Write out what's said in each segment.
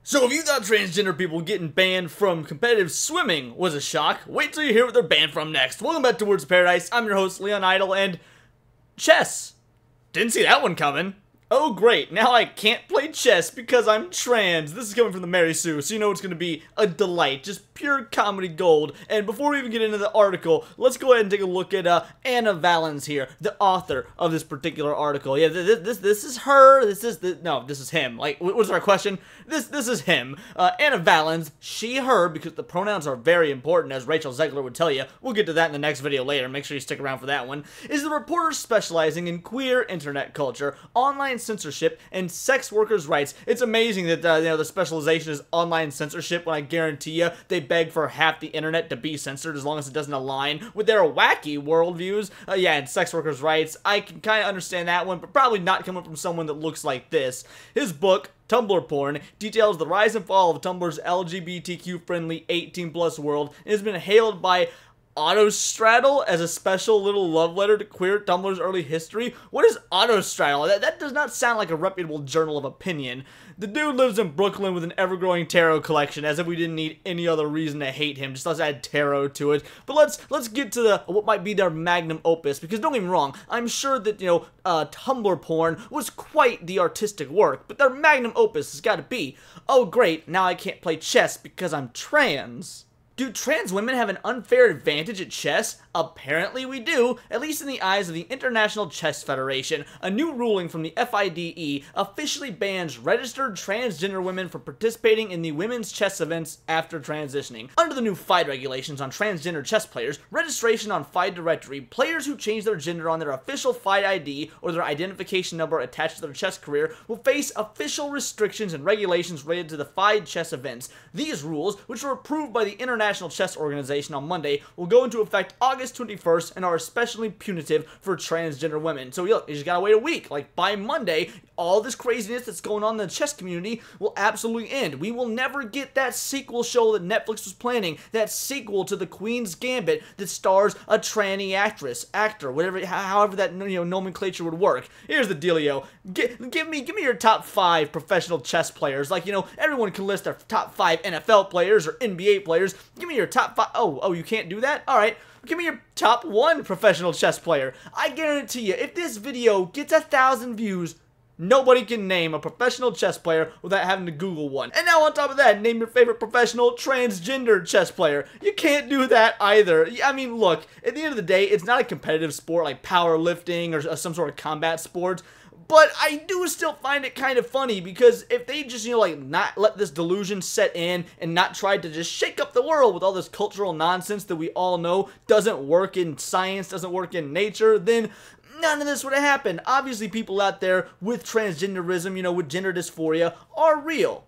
So if you thought transgender people getting banned from competitive swimming was a shock, wait till you hear what they're banned from next. Welcome back to Words of Paradise. I'm your host, Leon Idle, and chess. Didn't see that one coming. Oh great, now I can't play chess because I'm trans. This is coming from the Mary Sue, so you know it's going to be a delight. Just pure comedy gold. And before we even get into the article, let's go ahead and take a look at Anna Valens here, the author of this particular article. Yeah, this is her. This is him. Like, what's our question? This is him. Anna Valens, she, her, because the pronouns are very important, as Rachel Zegler would tell you. We'll get to that in the next video later. Make sure you stick around for that one. Is the reporter specializing in queer internet culture, online censorship, and sex workers' rights. It's amazing that the specialization is online censorship, when I guarantee you they beg for half the internet to be censored as long as it doesn't align with their wacky worldviews. Yeah, and sex workers' rights, I can kind of understand that one, but probably not coming from someone that looks like this. His book, Tumblr Porn, details the rise and fall of Tumblr's LGBTQ-friendly 18+ world, and has been hailed by Autostraddle as a special little love letter to queer Tumblr's early history. What is Autostraddle? That does not sound like a reputable journal of opinion. The dude lives in Brooklyn with an ever-growing tarot collection, as if we didn't need any other reason to hate him. Just let's add tarot to it. But let's get to what might be their magnum opus, because don't get me wrong, I'm sure that Tumblr porn was quite the artistic work, but their magnum opus has got to be, oh great, now I can't play chess because I'm trans. Do trans women have an unfair advantage at chess? Apparently we do, at least in the eyes of the International Chess Federation. A new ruling from the FIDE officially bans registered transgender women from participating in the women's chess events after transitioning. Under the new FIDE regulations on transgender chess players, registration on FIDE directory, players who change their gender on their official FIDE ID or their identification number attached to their chess career will face official restrictions and regulations related to the FIDE chess events. These rules, which were approved by the International Chess Organization on Monday, will go into effect August 21st and are especially punitive for transgender women. So look, you just gotta wait a week. Like, by Monday, all this craziness that's going on in the chess community will absolutely end. We will never get that sequel show that Netflix was planning, that sequel to The Queen's Gambit that stars a tranny actor, whatever, however that nomenclature would work. Here's the dealio. Give me your top 5 professional chess players. Like, everyone can list their top 5 NFL players or NBA players. Give me your top 5. Oh, you can't do that? All right. Give me your top 1 professional chess player. I guarantee you, if this video gets 1,000 views, nobody can name a professional chess player without having to Google one. And now on top of that, name your favorite professional transgender chess player. You can't do that either. I mean, look, at the end of the day, it's not a competitive sport like powerlifting or some sort of combat sport. But I do still find it kind of funny, because if they just, not let this delusion set in and not try to just shake up the world with all this cultural nonsense that we all know doesn't work in science, doesn't work in nature, then none of this would have happened. Obviously, people out there with transgenderism, with gender dysphoria, are real.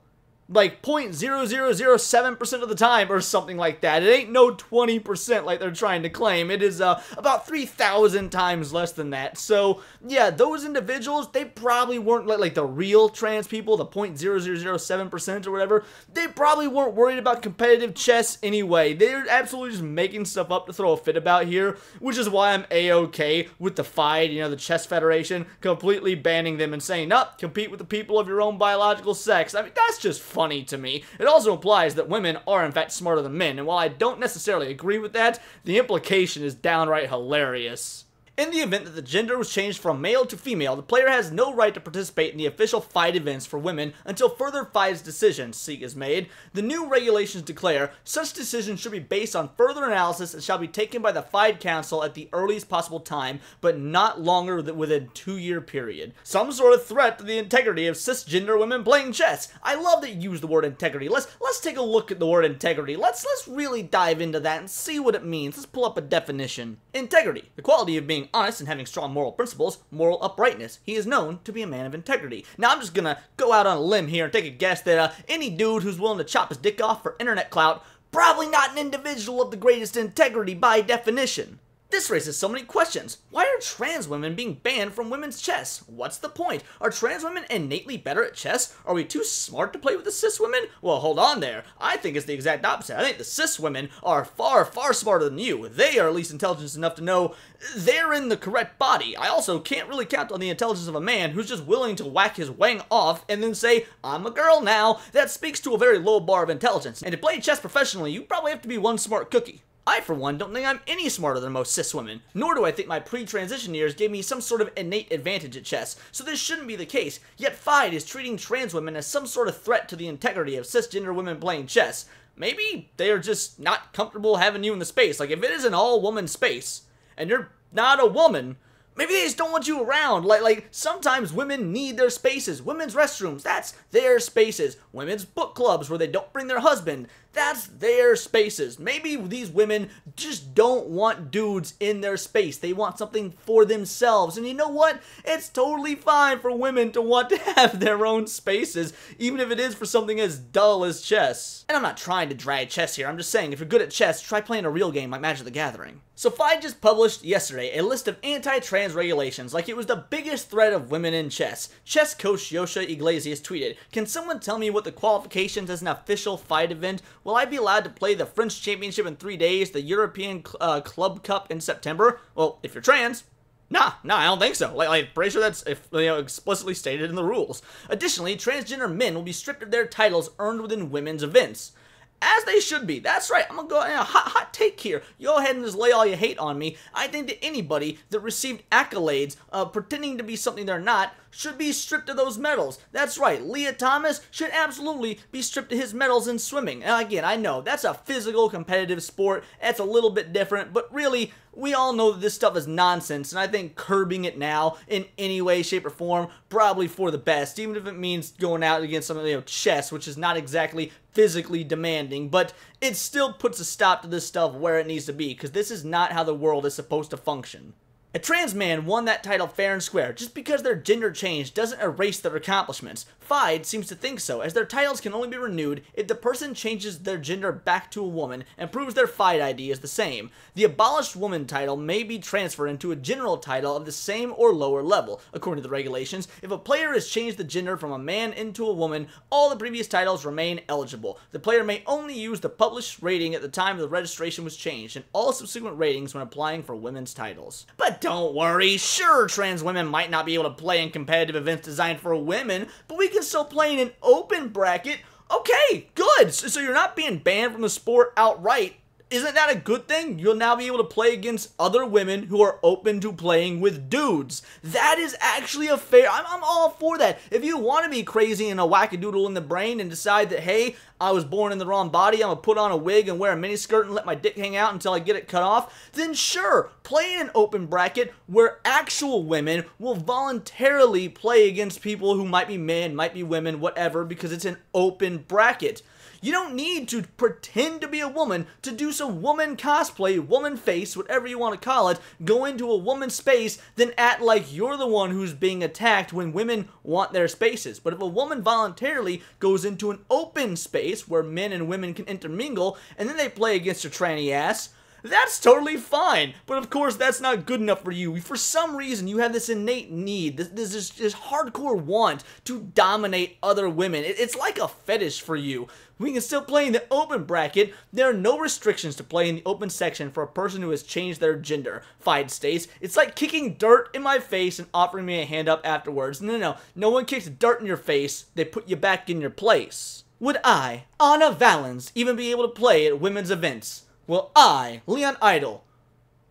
Like 0.0007% of the time or something like that. It ain't no 20% like they're trying to claim. It is about 3,000 times less than that. So yeah, those individuals, they probably weren't like the real trans people, the 0.0007% or whatever. They probably weren't worried about competitive chess anyway. They're absolutely just making stuff up to throw a fit about here, which is why I'm a-okay with the FIDE, the Chess Federation, completely banning them and saying, "No, compete with the people of your own biological sex." I mean, that's just funny to me. It also implies that women are in fact smarter than men, and while I don't necessarily agree with that, the implication is downright hilarious. In the event that the gender was changed from male to female, the player has no right to participate in the official FIDE events for women until further FIDE's decision is made. The new regulations declare such decisions should be based on further analysis and shall be taken by the FIDE Council at the earliest possible time, but not longer than within a 2-year period. Some sort of threat to the integrity of cisgender women playing chess. I love that you use the word integrity. Let's take a look at the word integrity. Let's really dive into that and see what it means. Let's pull up a definition. Integrity, the quality of being honest and having strong moral principles, moral uprightness. He is known to be a man of integrity. Now, I'm just gonna go out on a limb here and take a guess that any dude who's willing to chop his dick off for internet clout, probably not an individual of the greatest integrity by definition. This raises so many questions. Why are trans women being banned from women's chess? What's the point? Are trans women innately better at chess? Are we too smart to play with the cis women? Well, hold on there. I think it's the exact opposite. I think the cis women are far, far smarter than you. They are at least intelligent enough to know they're in the correct body. I also can't really count on the intelligence of a man who's just willing to whack his wang off and then say, I'm a girl now. That speaks to a very low bar of intelligence. And to play chess professionally, you probably have to be one smart cookie. I, for one, don't think I'm any smarter than most cis women, nor do I think my pre-transition years gave me some sort of innate advantage at chess, so this shouldn't be the case, yet FIDE is treating trans women as some sort of threat to the integrity of cisgender women playing chess. Maybe they're just not comfortable having you in the space. Like, if it is an all-woman space, and you're not a woman, maybe they just don't want you around. Like sometimes women need their spaces. Women's restrooms, that's their spaces. Women's book clubs where they don't bring their husband, that's their spaces. Maybe these women just don't want dudes in their space. They want something for themselves. And you know what? It's totally fine for women to want to have their own spaces, even if it is for something as dull as chess. And I'm not trying to drag chess here. I'm just saying, if you're good at chess, try playing a real game like Magic the Gathering. So FIDE just published yesterday a list of anti-trans regulations like it was the biggest threat of women in chess. Chess coach Yosha Iglesias tweeted, "Can someone tell me what the qualifications as an official FIDE event? Will I be allowed to play the French Championship in 3 days, the European Club Cup in September? Well, if you're trans, Nah, I don't think so. Like, pretty sure that's explicitly stated in the rules. Additionally, transgender men will be stripped of their titles earned within women's events. As they should be. That's right. I'm gonna go hot take here. You go ahead and just lay all your hate on me. I think that anybody that received accolades pretending to be something they're not should be stripped of those medals. That's right. Leah Thomas should absolutely be stripped of his medals in swimming. And again, I know that's a physical competitive sport. That's a little bit different, but really, we all know that this stuff is nonsense, and I think curbing it now in any way, shape, or form probably for the best, even if it means going out against something, chess, which is not exactly physically demanding, but it still puts a stop to this stuff where it needs to be, because this is not how the world is supposed to function. A trans man won that title fair and square. Just because their gender change doesn't erase their accomplishments. FIDE seems to think so, as their titles can only be renewed if the person changes their gender back to a woman and proves their FIDE ID is the same. The abolished woman title may be transferred into a general title of the same or lower level. According to the regulations, if a player has changed the gender from a man into a woman, all the previous titles remain eligible. The player may only use the published rating at the time the registration was changed, and all subsequent ratings when applying for women's titles. But don't worry, sure, trans women might not be able to play in competitive events designed for women, but we can still play in an open bracket. Okay, good. So you're not being banned from the sport outright. Isn't that a good thing? You'll now be able to play against other women who are open to playing with dudes. That is actually a fair... I'm all for that. If you want to be crazy and a wackadoodle in the brain and decide that, hey, I was born in the wrong body, I'm going to put on a wig and wear a miniskirt and let my dick hang out until I get it cut off, then sure, play in an open bracket where actual women will voluntarily play against people who might be men, might be women, whatever, because it's an open bracket. You don't need to pretend to be a woman to do some woman cosplay, woman face, whatever you want to call it, go into a woman's space, then act like you're the one who's being attacked when women want their spaces. But if a woman voluntarily goes into an open space where men and women can intermingle, and then they play against your tranny ass, that's totally fine. But of course, that's not good enough for you. For some reason, you have this innate need, this hardcore want to dominate other women. It's like a fetish for you. We can still play in the open bracket. There are no restrictions to play in the open section for a person who has changed their gender. FIDE states, it's like kicking dirt in my face and offering me a hand up afterwards. No one kicks dirt in your face. They put you back in your place. Would I, Anna Valens, even be able to play at women's events? Well, I, Leon Idol,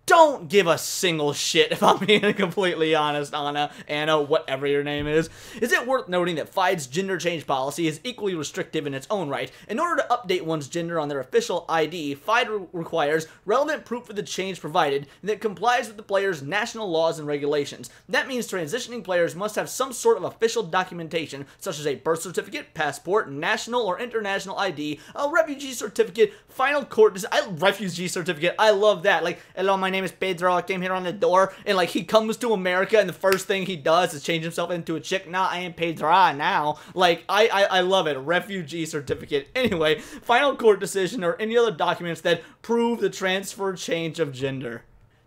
don't give a single shit, if I'm being completely honest, Anna, whatever your name is. Is it worth noting that FIDE's gender change policy is equally restrictive in its own right? In order to update one's gender on their official ID, FIDE requires relevant proof of the change provided that complies with the player's national laws and regulations. That means transitioning players must have some sort of official documentation, such as a birth certificate, passport, national or international ID, a refugee certificate, final court, refugee certificate, I love that. Like, hello, my name is Pedro, I came here on the door, and like he comes to America and the first thing he does is change himself into a chick. Nah, I am Pedro now. Like, I love it. Refugee certificate. Anyway, final court decision or any other documents that prove the transfer change of gender.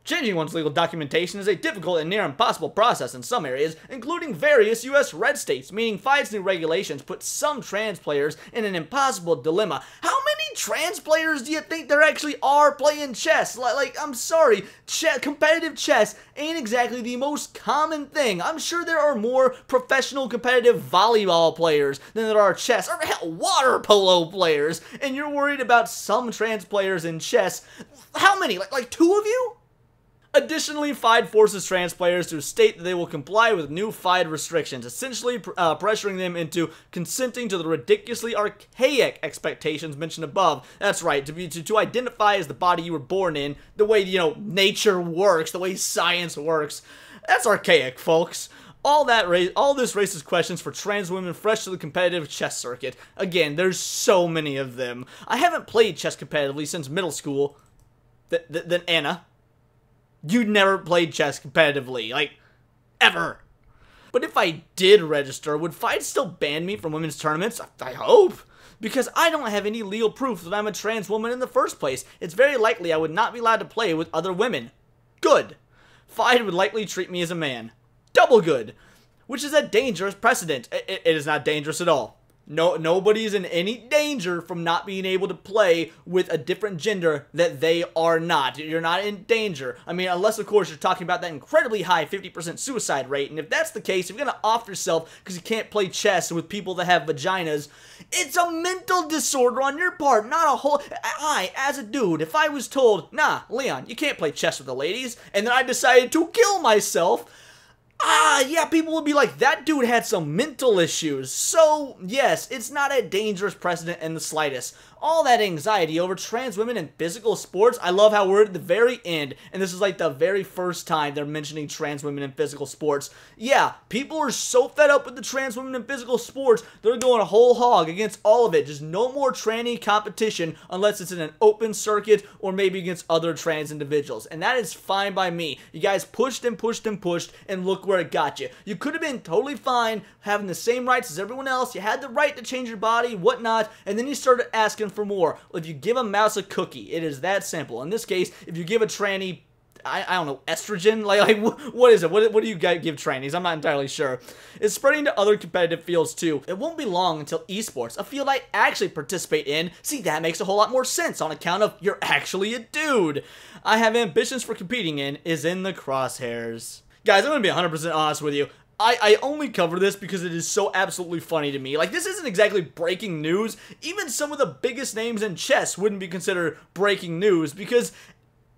Changing one's legal documentation is a difficult and near impossible process in some areas, including various US red states, meaning FIDE's new regulations put some trans players in an impossible dilemma. How many trans players do you think there actually are playing chess? Like I'm sorry, competitive chess ain't exactly the most common thing. I'm sure there are more professional competitive volleyball players than there are chess, or hell, water polo players, and you're worried about some trans players in chess. How many? Like 2 of you? Additionally, FIDE forces trans players to state that they will comply with new FIDE restrictions, essentially pressuring them into consenting to the ridiculously archaic expectations mentioned above. That's right, to identify as the body you were born in, the way, nature works, the way science works. That's archaic, folks. All this raises questions for trans women fresh to the competitive chess circuit. Again, there's so many of them. I haven't played chess competitively since middle school. Then Anna. You'd never played chess competitively, like, ever. But if I did register, would FIDE still ban me from women's tournaments? I hope. Because I don't have any legal proof that I'm a trans woman in the first place. It's very likely I would not be allowed to play with other women. Good. FIDE would likely treat me as a man. Double good. Which is a dangerous precedent. It is not dangerous at all. Nobody's in any danger from not being able to play with a different gender that they are not. You're not in danger. I mean, unless, of course, you're talking about that incredibly high 50% suicide rate. And if that's the case, if you're going to off yourself because you can't play chess with people that have vaginas, it's a mental disorder on your part, not a whole... I, as a dude, if I was told, nah, Leon, you can't play chess with the ladies, and then I decided to kill myself... yeah, people would be like, that dude had some mental issues. So, yes, it's not a dangerous precedent in the slightest. All that anxiety over trans women in physical sports, I love how we're at the very end, and this is like the very first time they're mentioning trans women in physical sports. Yeah, people are so fed up with the trans women in physical sports, they're going a whole hog against all of it. Just no more tranny competition unless it's in an open circuit or maybe against other trans individuals. And that is fine by me. You guys pushed and pushed and pushed, and look where it got you. You could have been totally fine having the same rights as everyone else. You had the right to change your body, whatnot, and then you started asking for more. Well, if you give a mouse a cookie, it is that simple. In this case, if you give a tranny, I don't know, estrogen? Like what is it? What do you guys give trannies? I'm not entirely sure. It's spreading to other competitive fields too. It won't be long until esports, a field I actually participate in. See, that makes a whole lot more sense on account of you're actually a dude. I have ambitions for competing in is in the crosshairs. Guys, I'm going to be 100% honest with you. I only cover this because it is so absolutely funny to me. Like, this isn't exactly breaking news. Even some of the biggest names in chess wouldn't be considered breaking news because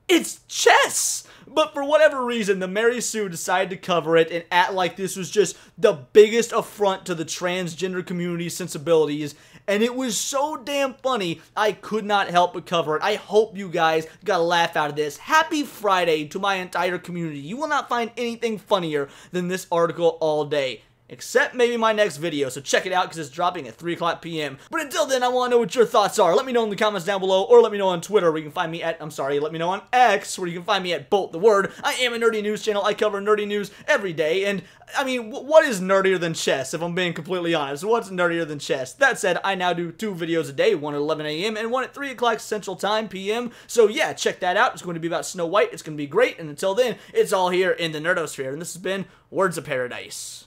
it's chess. But for whatever reason, the Mary Sue decided to cover it and act like this was just the biggest affront to the transgender community's sensibilities. And it was so damn funny, I could not help but cover it. I hope you guys got a laugh out of this. Happy Friday to my entire community. You will not find anything funnier than this article all day. Except maybe my next video, so check it out because it's dropping at 3 o'clock p.m. But until then, I want to know what your thoughts are. Let me know in the comments down below, or let me know on Twitter where you can find me at, let me know on X where you can find me at Bolt the Word. I am a nerdy news channel. I cover nerdy news every day, and I mean, what is nerdier than chess, if I'm being completely honest? What's nerdier than chess? That said, I now do 2 videos a day, one at 11 a.m. and one at 3 o'clock Central Time p.m. So yeah, check that out. It's going to be about Snow White. It's going to be great, and until then, it's all here in the nerdosphere, and this has been Words of Paradise.